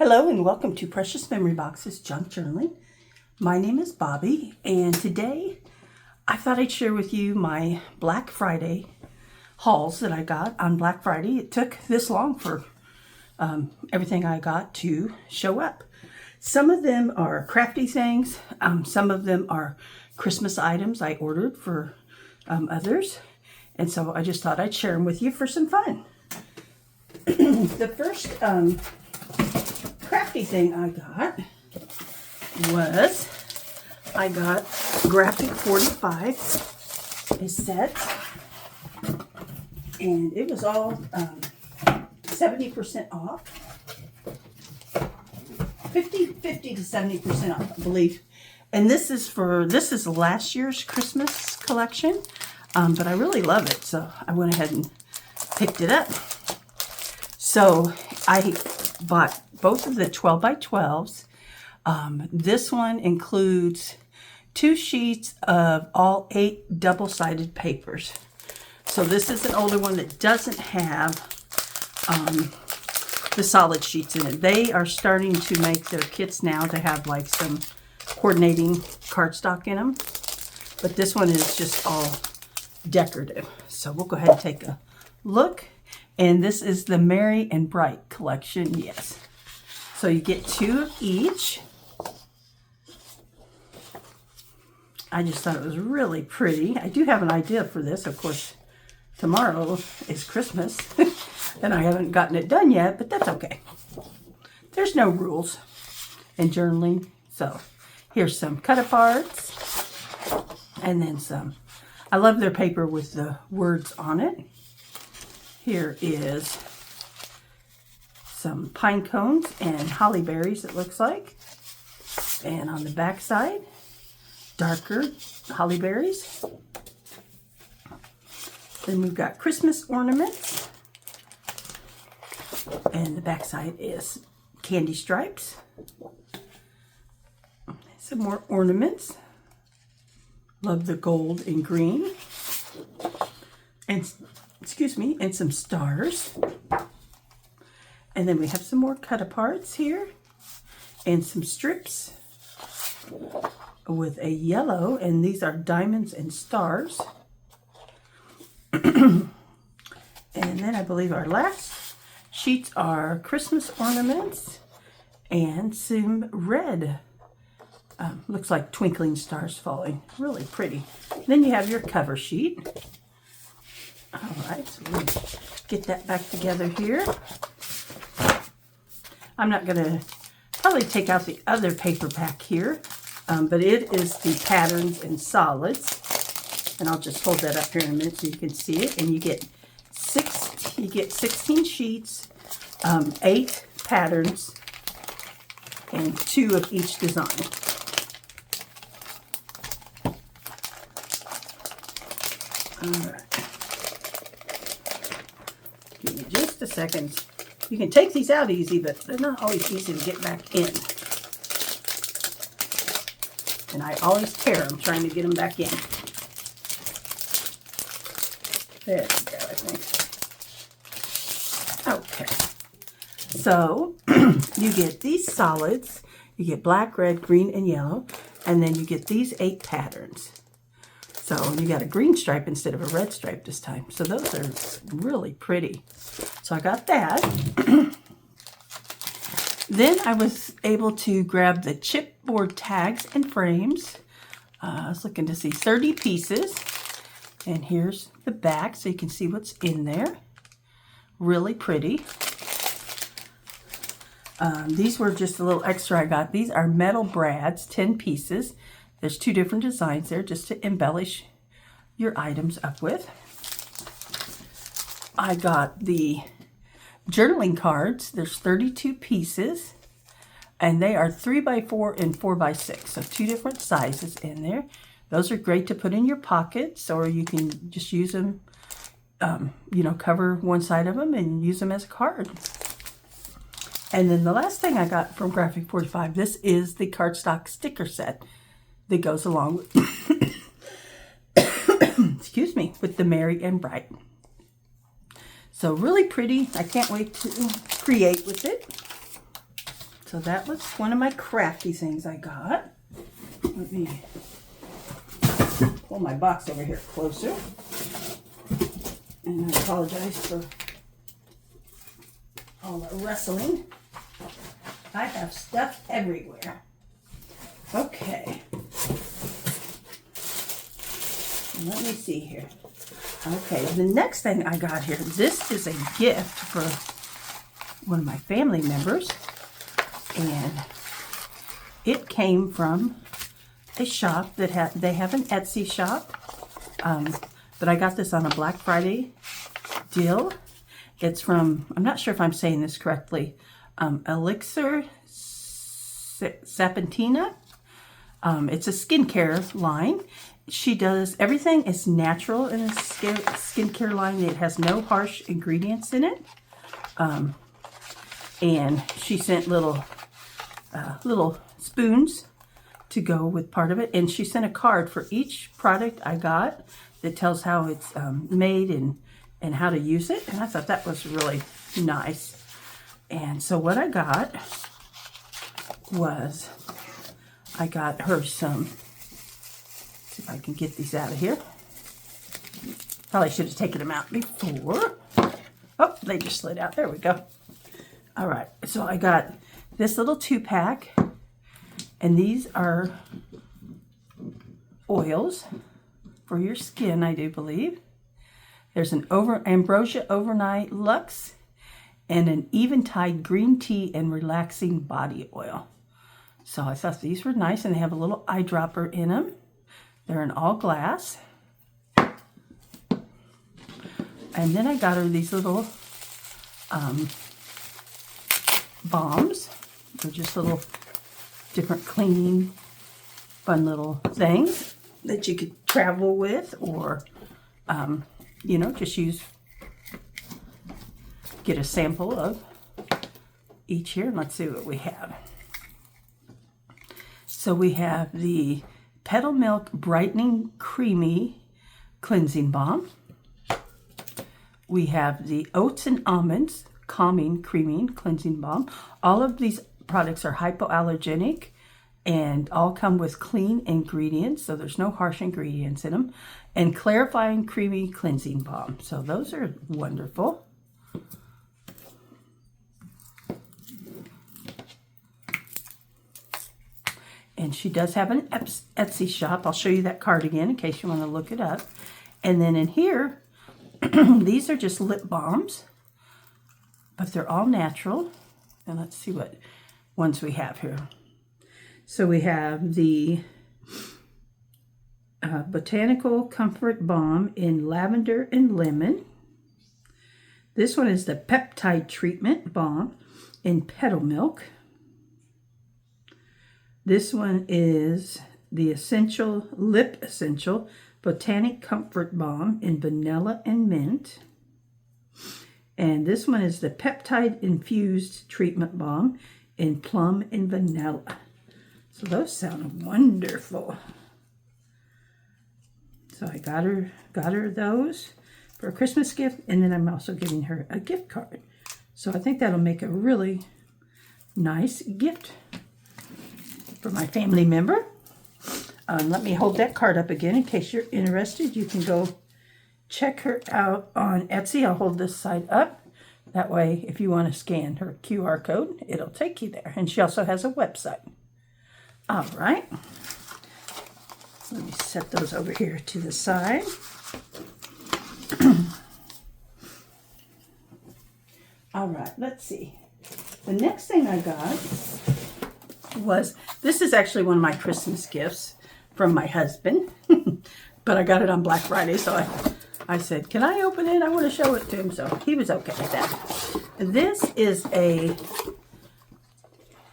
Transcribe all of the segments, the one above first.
Hello and welcome to Precious Memory Box's Junk Journaling. My name is Bobby, and today I thought I'd share with you my Black Friday hauls that I got on Black Friday. It took this long for everything I got to show up. Some of them are crafty things. Some of them are Christmas items I ordered for others. And so I just thought I'd share them with you for some fun. The first crafty thing I got was, I got Graphic 45, a set, and it was all 70% off, 50 to 70% off, I believe. And this is last year's Christmas collection, but I really love it, so I went ahead and picked it up. So I bought both of the 12 by 12s. This one includes 2 sheets of all 8 double-sided papers. So this is an older one that doesn't have the solid sheets in it. They are starting to make their kits now to have like some coordinating cardstock in them. But this one is just all decorative. So we'll go ahead and take a look. And this is the Merry and Bright collection, yes. So you get 2 of each. I just thought it was really pretty. I do have an idea for this. Of course, tomorrow is Christmas. And I haven't gotten it done yet, but that's okay. There's no rules in journaling. So here's some cut-aparts. And then some. I love their paper with the words on it. Here is some pine cones and holly berries, it looks like. And on the back side, darker holly berries. Then we've got Christmas ornaments. And the back side is candy stripes. Some more ornaments. Love the gold and green. And and some stars. And then we have some more cut-aparts here. And some strips with a yellow. And these are diamonds and stars. And then I believe our last sheets are Christmas ornaments. And some red. Looks like twinkling stars falling. Really pretty. Then you have your cover sheet. Alright, so we'll get that back together here. I'm not going to probably take out the other paper pack here, but it is the patterns and solids. And I'll just hold that up here in a minute so you can see it. And you get 16 sheets, 8 patterns, and 2 of each design. Alright. Give me just a second. You can take these out easy, but they're not always easy to get back in. And I always tear them trying to get them back in. There we go, I think. Okay. So, you get these solids. You get black, red, green, and yellow. And then you get these 8 patterns. So you got a green stripe instead of a red stripe this time. So those are really pretty. So I got that. Then I was able to grab the chipboard tags and frames. I was looking to see 30 pieces. And here's the back so you can see what's in there. Really pretty. These were just a little extra I got. These are metal brads, 10 pieces. There's 2 different designs there just to embellish your items up with. I got the journaling cards. There's 32 pieces. And they are 3x4 and 4x6. So 2 different sizes in there. Those are great to put in your pockets. Or you can just use them, cover one side of them and use them as a card. And then the last thing I got from Graphic 45. This is the cardstock sticker set that goes along with, with the Merry and Bright. So really pretty. I can't wait to create with it. So that was one of my crafty things I got. Let me pull my box over here closer. And I apologize for all the rustling. I have stuff everywhere. Okay. Let me see here. Okay, the next thing I got here, this is a gift for one of my family members. And it came from a shop that they have an Etsy shop. But I got this on a Black Friday deal. It's from, I'm not sure if I'm saying this correctly, Elixir Sapietia. It's a skincare line. She does, everything is natural in a skincare line. It has no harsh ingredients in it. And she sent little spoons to go with part of it. And she sent a card for each product I got that tells how it's made and how to use it. And I thought that was really nice. And so what I got was, I got her some, see if I can get these out of here. Probably should have taken them out before. Oh, they just slid out. There we go. All right, so I got this little 2-pack, and these are oils for your skin, I do believe. There's an Ambrosia Overnight Luxe and an Eventide Green Tea and Relaxing Body Oil. So I thought these were nice, and they have a little eyedropper in them. They're in all glass. And then I got her these little balms. They're just little different cleaning, fun little things that you could travel with, or, you know, just use, get a sample of each here. And let's see what we have. So we have the Petal Milk Brightening Creamy Cleansing Balm. We have the Oats and Almonds Calming Creaming Cleansing Balm. All of these products are hypoallergenic and all come with clean ingredients, so there's no harsh ingredients in them. And Clarifying Creamy Cleansing Balm. So those are wonderful. And she does have an Etsy shop. I'll show you that card again in case you want to look it up. And then in here, these are just lip balms, but they're all natural. And let's see what ones we have here. So we have the Botanical Comfort Balm in Lavender and Lemon. This one is the Peptide Treatment Balm in Petal Milk. This one is the Lip Essential Botanic Comfort Balm in Vanilla and Mint. And this one is the Peptide Infused Treatment Balm in Plum and Vanilla. So those sound wonderful. So I got her those for a Christmas gift, and then I'm also giving her a gift card. So I think that'll make a really nice gift for my family member. Let me hold that card up again in case you're interested. You can go check her out on Etsy. I'll hold this side up. That way, if you want to scan her QR code, it'll take you there. And she also has a website. All right. Let me set those over here to the side. All right, let's see. The next thing I got was, this is actually one of my Christmas gifts from my husband, but I got it on Black Friday, so I said, can I open it? I want to show it to him, so he was okay with that. This is a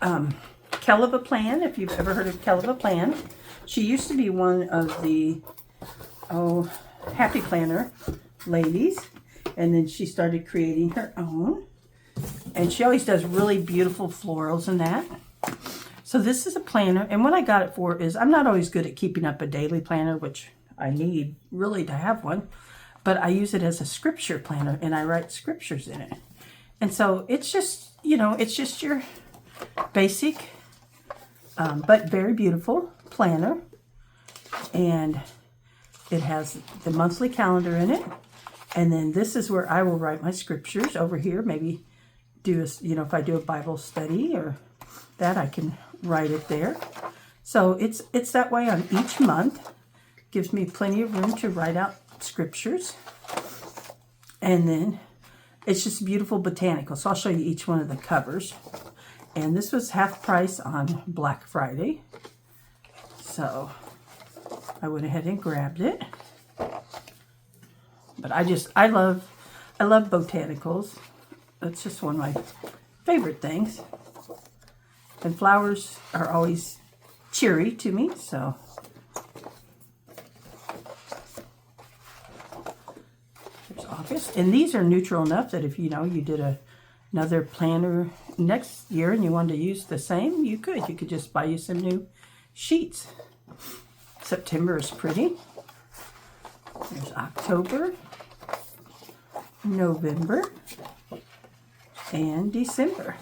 Keleva Plan, if you've ever heard of Keleva Plan. She used to be one of the Happy Planner ladies, and then she started creating her own, and she always does really beautiful florals and that. So this is a planner, and what I got it for is, I'm not always good at keeping up a daily planner, which I need really to have one, but I use it as a scripture planner, and I write scriptures in it. And so it's just, you know, it's just your basic, but very beautiful planner. And it has the monthly calendar in it. And then this is where I will write my scriptures over here. Maybe do a, you know, if I do a Bible study or that, I can write it there. So it's that way on each month. Gives me plenty of room to write out scriptures. And then it's just beautiful botanical. So I'll show you each one of the covers. And this was half price on Black Friday. So I went ahead and grabbed it. But I love botanicals. That's just one of my favorite things. And flowers are always cheery to me, so. There's August. And these are neutral enough that if, you know, you did another planner next year and you wanted to use the same, you could. You could just buy you some new sheets. September is pretty. There's October, November, and December.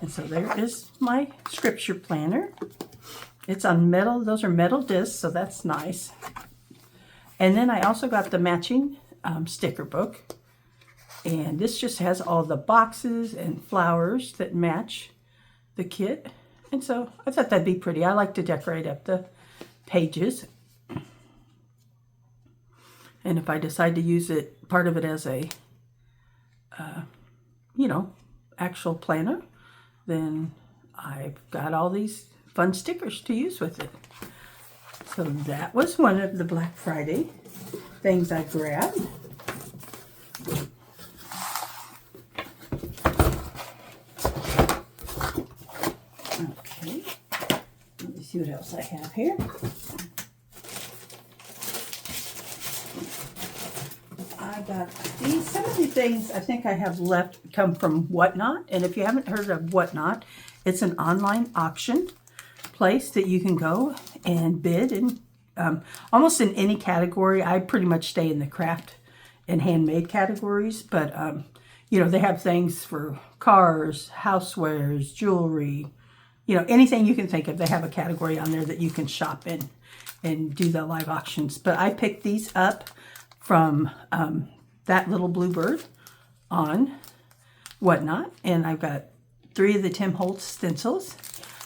And so there is my scripture planner. It's on metal. Those are metal discs, so that's nice. And then I also got the matching sticker book. And this just has all the boxes and flowers that match the kit. And so I thought that'd be pretty. I like to decorate up the pages. And if I decide to use it, part of it as a, you know, actual planner, then I've got all these fun stickers to use with it. So that was one of the Black Friday things I grabbed. Okay, let me see what else I have here. I got these. Some of the things I think I have left come from Whatnot. And if you haven't heard of Whatnot, it's an online auction place that you can go and bid in almost in any category. I pretty much stay in the craft and handmade categories, but you know, they have things for cars, housewares, jewelry, you know, anything you can think of. They have a category on there that you can shop in and do the live auctions. But I picked these up from that little bluebird on Whatnot, and I've got 3 of the Tim Holtz stencils.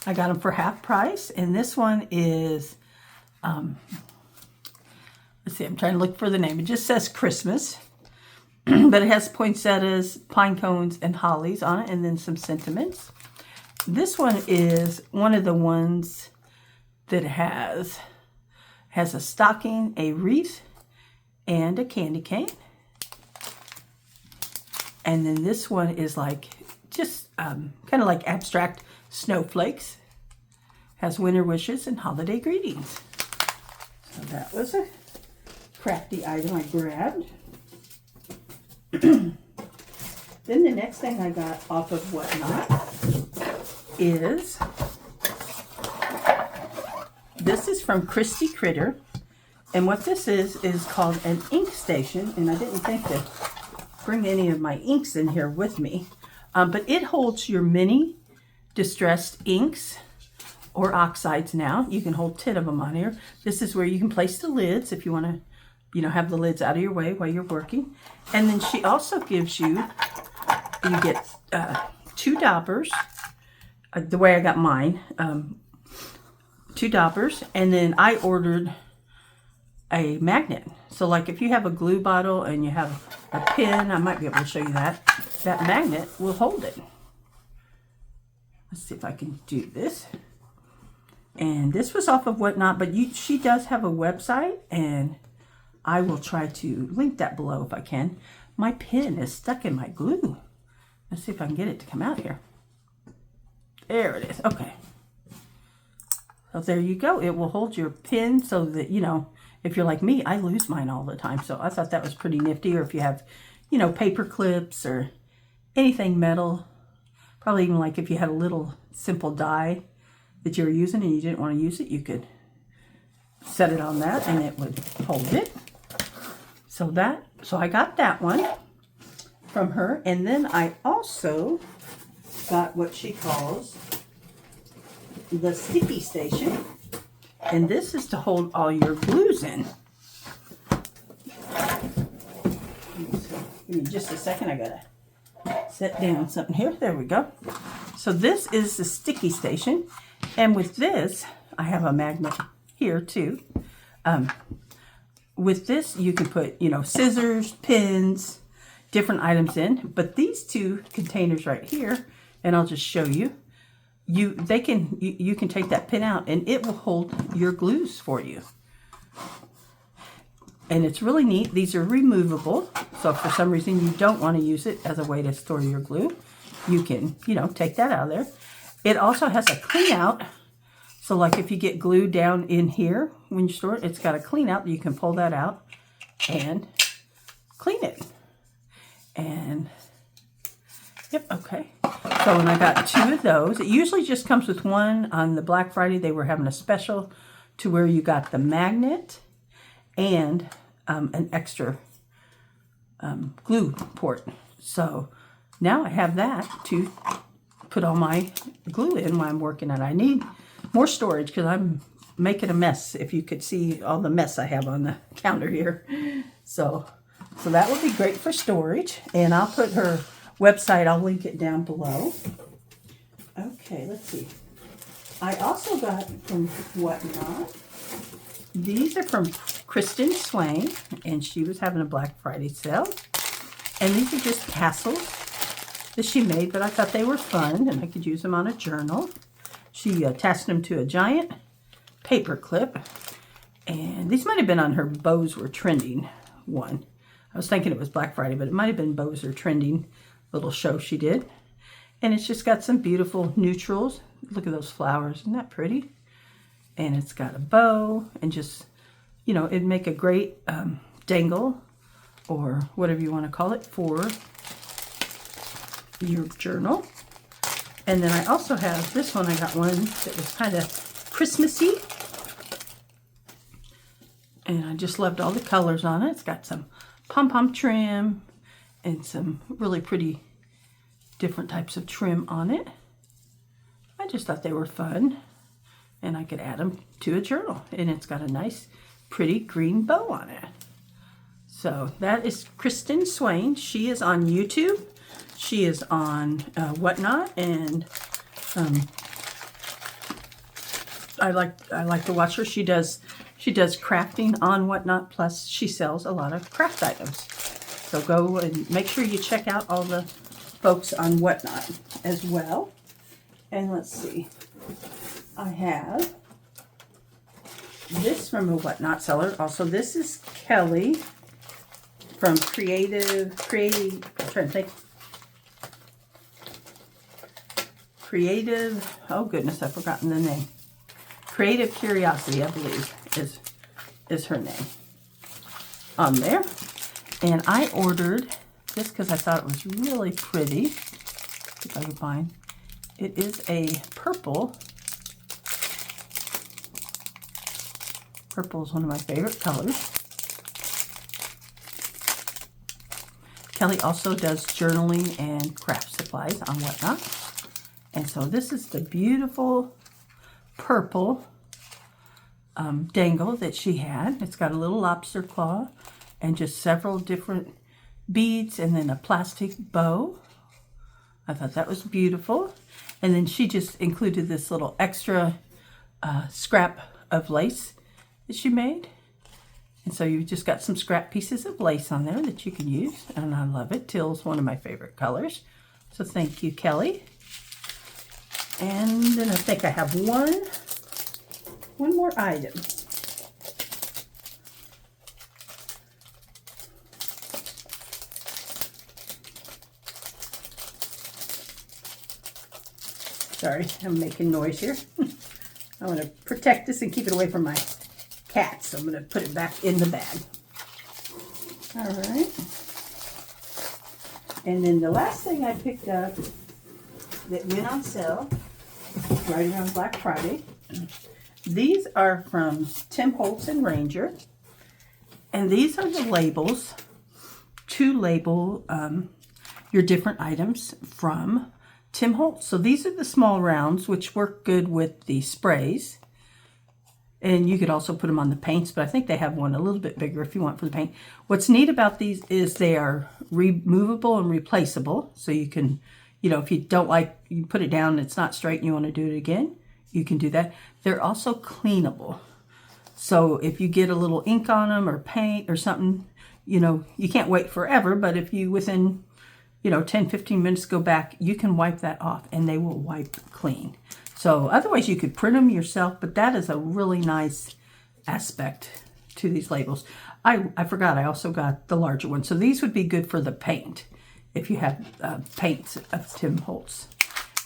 I got them for half price, and this one is, let's see, I'm trying to look for the name. It just says Christmas, but it has poinsettias, pine cones, and hollies on it, and then some sentiments. This one is one of the ones that has a stocking, a wreath, and a candy cane. And then this one is like just kind of like abstract snowflakes. Has winter wishes and holiday greetings. So that was a crafty item I grabbed. Then the next thing I got off of Whatnot is, this is from Christy Critter. And what this is called an ink station. And I didn't think to bring any of my inks in here with me. But it holds your mini distressed inks or oxides now. You can hold 10 of them on here. This is where you can place the lids if you want to, you know, have the lids out of your way while you're working. And then she also gives you, you get 2 daubers. The way I got mine, 2 daubers. And then I ordered a magnet. So like if you have a glue bottle and you have a pin, I might be able to show you that. That magnet will hold it. Let's see if I can do this. And this was off of Whatnot, but she does have a website, and I will try to link that below if I can. My pin is stuck in my glue. Let's see if I can get it to come out here. There it is. Okay. So there you go. It will hold your pin so that, you know, if you're like me, I lose mine all the time. So I thought that was pretty nifty. Or if you have, you know, paper clips or anything metal. Probably even like if you had a little simple die that you were using and you didn't want to use it, you could set it on that and it would hold it. So I got that one from her. And then I also got what she calls the sticky station. And this is to hold all your glues in. Give me just a second. I gotta set down something here. There we go. So this is the sticky station. And with this, I have a magnet here too. With this, you can put, scissors, pins, different items in. But these two containers right here, and I'll just show you, you can take that pin out and it will hold your glues for you. And it's really neat. These are removable. So if for some reason you don't want to use it as a way to store your glue, you can, take that out of there. It also has a clean out. So like if you get glue down in here when you store it, it's got a clean out. You can pull that out and clean it. And yep, okay. So when I got 2 of those, it usually just comes with one. On the Black Friday, they were having a special to where you got the magnet and an extra glue port. So now I have that to put all my glue in while I'm working on it. I need more storage because I'm making a mess. If you could see all the mess I have on the counter here. So that would be great for storage. And I'll put her website, I'll link it down below. Okay, let's see. I also got from Whatnot. These are from Kristen Swain, and she was having a Black Friday sale. And these are just castles that she made, but I thought they were fun, and I could use them on a journal. She attached them to a giant paper clip, and these might have been on her Bows Were Trending one. I was thinking it was Black Friday, but it might have been Bows Were Trending little show she did. And it's just got some beautiful neutrals. Look at those flowers. Isn't that pretty? And it's got a bow and just, it'd make a great dangle or whatever you want to call it for your journal. And then I also have this one. I got one that was kind of Christmassy. And I just loved all the colors on it. It's got some pom-pom trim and some really pretty different types of trim on it. I just thought they were fun. And I could add them to a journal. And it's got a nice, pretty green bow on it. So that is Kristen Swain. She is on YouTube. She is on Whatnot. And I like to watch her. She does crafting on Whatnot. Plus, she sells a lot of craft items. So go and make sure you check out all the folks on Whatnot as well. And let's see. I have this from a Whatnot seller. Also, this is Kelly from Creative, I'm trying to think. Creative, oh goodness, I've forgotten the name. Creative Curiosity, I believe, is her name on there. And I ordered this because I thought it was really pretty. If I can find. It is a purple. Purple is one of my favorite colors. Kelly also does journaling and craft supplies on Whatnot. And so this is the beautiful purple dangle that she had. It's got a little lobster claw and just several different beads and then a plastic bow. I thought that was beautiful. And then she just included this little extra scrap of lace that she made. And so you've just got some scrap pieces of lace on there that you can use. And I love it. Teal's one of my favorite colors. So thank you, Kelly. And then I think I have one more item. Sorry, I'm making noise here. I want to protect this and keep it away from my cats, so I'm going to put it back in the bag. All right. And then the last thing I picked up that went on sale right around Black Friday. These are from Tim Holtz and Ranger. And these are the labels to label your different items from Tim Holtz. So these are the small rounds, which work good with the sprays. And you could also put them on the paints, but I think they have one a little bit bigger if you want for the paint. What's neat about these is they are removable and replaceable. So you can, you know, if you don't like, you put it down and it's not straight and you want to do it again, you can do that. They're also cleanable. So if you get a little ink on them or paint or something, you know, you can't wait forever, but if you within, you know, 10, 15 minutes go back, you can wipe that off and they will wipe clean. So otherwise you could print them yourself, but that is a really nice aspect to these labels. I forgot I also got the larger one. So these would be good for the paint if you have paints of Tim Holtz.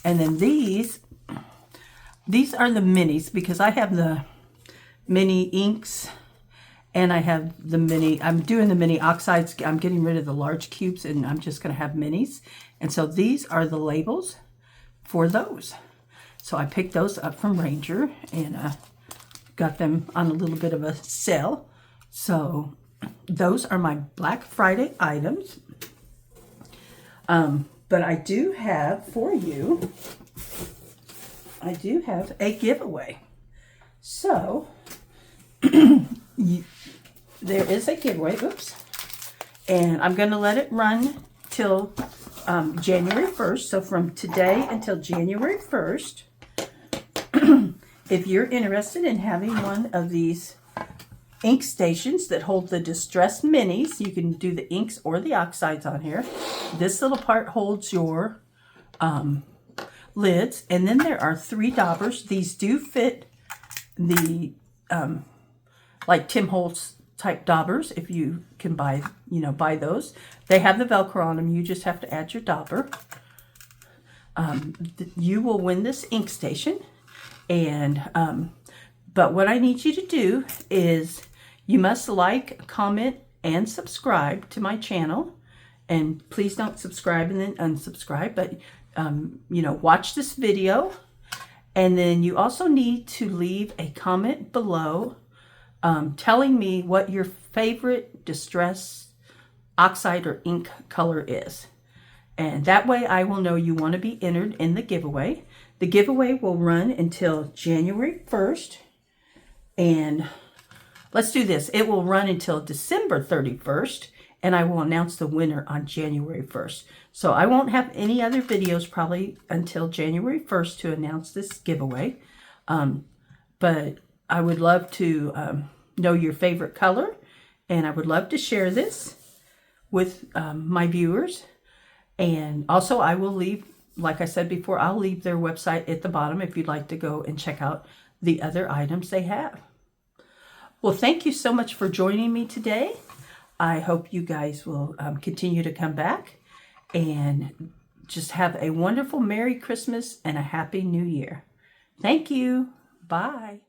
And then these are the minis because I have the mini inks and I have the mini, I'm doing the mini oxides. I'm getting rid of the large cubes and I'm just going to have minis. And so these are the labels for those. So I picked those up from Ranger and got them on a little bit of a sale. So those are my Black Friday items. But I do have for you, I do have a giveaway. So there is a giveaway, oops. And I'm going to let it run till January 1st. So from today until January 1st. If you're interested in having one of these ink stations that hold the distressed minis, you can do the inks or the oxides on here. This little part holds your lids, and then there are 3 daubers. These do fit the like Tim Holtz type daubers. If you can buy, you know, buy those. They have the Velcro on them. You just have to add your dauber. You will win this ink station. And but what I need you to do is you must like, comment, and subscribe to my channel. And please don't subscribe and then unsubscribe, but you know, watch this video. And then you also need to leave a comment below telling me what your favorite distress oxide or ink color is. And that way I will know you want to be entered in the giveaway. The giveaway will run until January 1st. And let's do this. It will run until December 31st. And I will announce the winner on January 1st. So I won't have any other videos probably until January 1st to announce this giveaway. But I would love to know your favorite color. And I would love to share this with my viewers. And also I will leave, like I said before, I'll leave their website at the bottom if you'd like to go and check out the other items they have. Well, thank you so much for joining me today. I hope you guys will continue to come back and just have a wonderful Merry Christmas and a Happy New Year. Thank you. Bye.